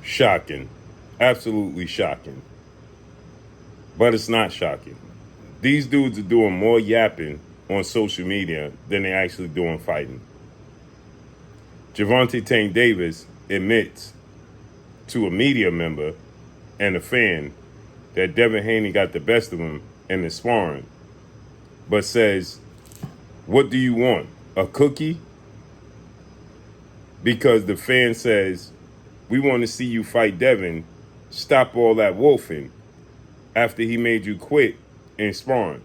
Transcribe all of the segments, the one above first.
Shocking. Absolutely shocking. But it's not shocking. These dudes are doing more yapping on social media than they actually doing fighting. Gervonta Tank Davis admits to a media member and a fan that Devin Haney got the best of him in the sparring, but says, "What do you want? A cookie?" Because the fan says, "We want to see you fight Devin. Stop all that wolfing," after he made you quit in sparring.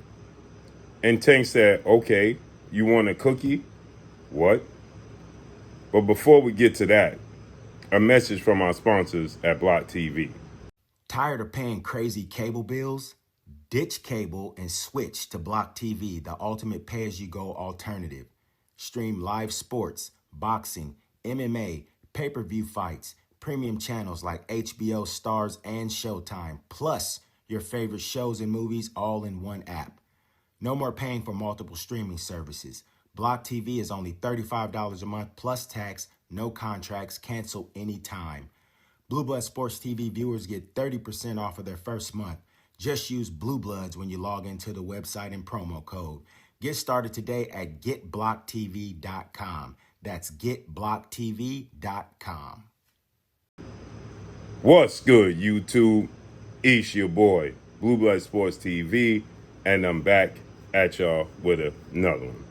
And Tank said, "Okay, you want a cookie? What?" But before we get to that, a message from our sponsors at Block TV. Tired of paying crazy cable bills? Ditch cable and switch to Block TV, the ultimate pay-as-you-go alternative. Stream live sports, boxing, MMA, pay-per-view fights, premium channels like HBO, Stars, and Showtime, plus your favorite shows and movies all in one app. No more paying for multiple streaming services. Block TV is only $35 a month plus tax, no contracts, cancel anytime. Blue Blood Sports TV viewers get 30% off of their first month. Just use Blue Bloods when you log into the website and promo code. Get started today at getblocktv.com. That's getblocktv.com. What's good, YouTube? It's your boy, Blue Blood Sports TV, and I'm back at y'all with another one.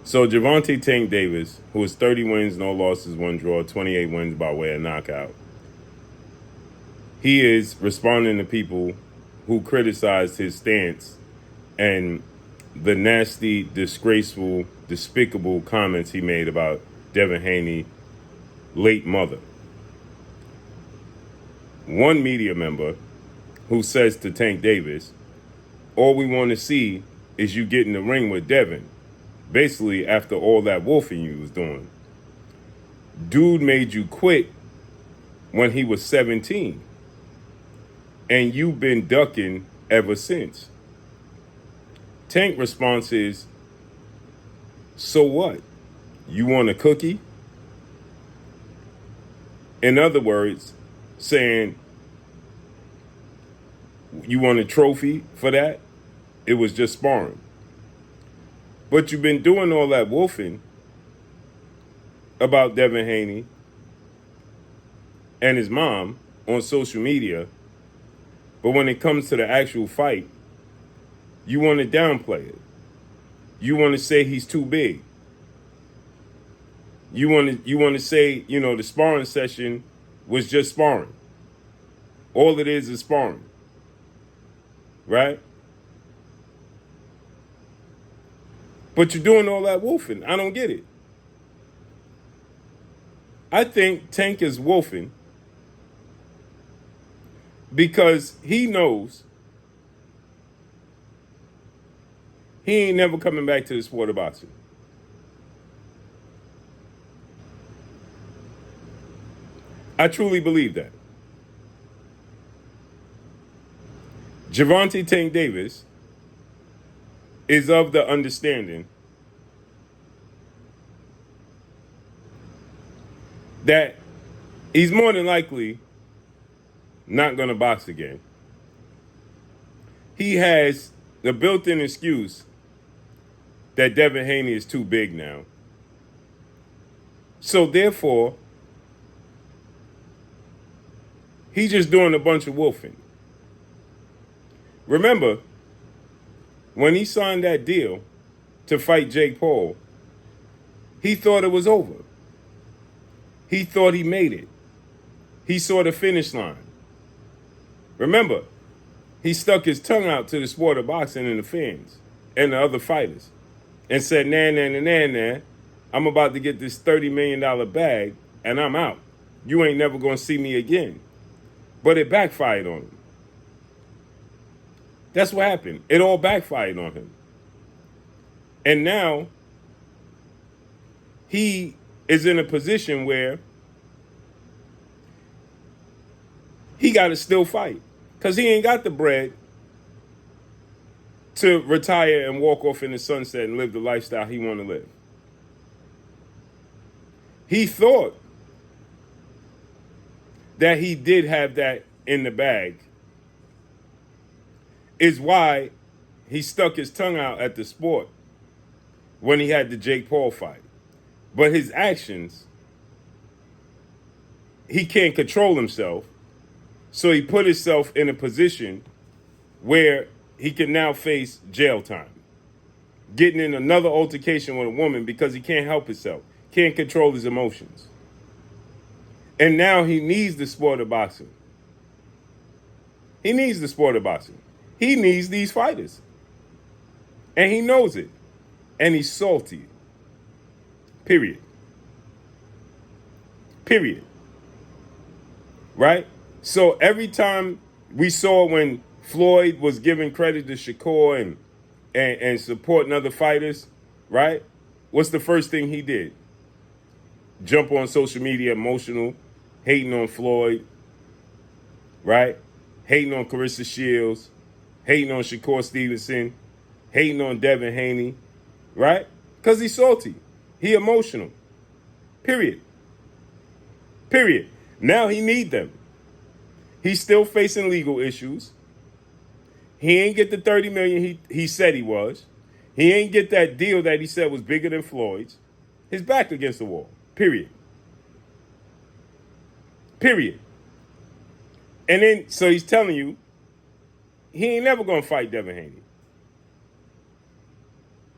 So Gervonta Tank Davis, who is 30 wins, no losses, 1 draw, 28 wins by way of knockout, he is responding to people who criticized his stance and the nasty, disgraceful, despicable comments he made about Devin Haney, late mother. One media member who says to Tank Davis, "All we want to see is you get in the ring with Devin." Basically, after all that wolfing you was doing. Dude made you quit when he was 17. And you've been ducking ever since. Tank response is, "So what? You want a cookie?" In other words, saying, "You want a trophy for that? It was just sparring. But you've been doing all that wolfing about Devin Haney and his mom on social media, but when it comes to the actual fight, you want to downplay it. You want to say he's too big. You want to say, the sparring session was just sparring. All it is sparring." Right? But you're doing all that wolfing. I don't get it. I think Tank is wolfing because he knows he ain't never coming back to the sport of boxing. I truly believe that. Gervonta Tank Davis is of the understanding that he's more than likely not going to box again. He has the built-in excuse that Devin Haney is too big now. So therefore, he's just doing a bunch of wolfing. Remember, when he signed that deal to fight Jake Paul, he thought it was over. He thought he made it. He saw the finish line. Remember, he stuck his tongue out to the sport of boxing and the fans and the other fighters and said, nah, I'm about to get this $30 million bag and I'm out. You ain't never going to see me again. But it backfired on him. That's what happened. It all backfired on him. And now he is in a position where he got to still fight because he ain't got the bread to retire and walk off in the sunset and live the lifestyle he want to live. He thought that he did have that in the bag is why he stuck his tongue out at the sport when he had the Jake Paul fight. But his actions, he can't control himself. So he put himself in a position where he can now face jail time. Getting in another altercation with a woman because he can't help himself, can't control his emotions. And now he needs the sport of boxing. He needs the sport of boxing. He needs these fighters. And he knows it. And he's salty. Period. Period. Right? So every time we saw when Floyd was giving credit to Shakur and supporting other fighters, right? What's the first thing he did? Jump on social media emotional, hating on Floyd, right? Hating on Carissa Shields, hating on Shakur Stevenson, hating on Devin Haney, right? Because he's salty. He emotional. Period. Period. Now he need them. He's still facing legal issues. He ain't get the $30 million he said he was. He ain't get that deal that he said was bigger than Floyd's. His back against the wall. Period. Period. And then, so he's telling you, he ain't never gonna fight Devin Haney.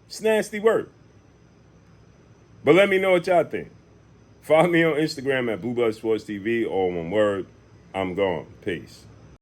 It's nasty work. But let me know what y'all think. Follow me on Instagram at Blue Blood Sports TV, all one word. I'm gone. Peace.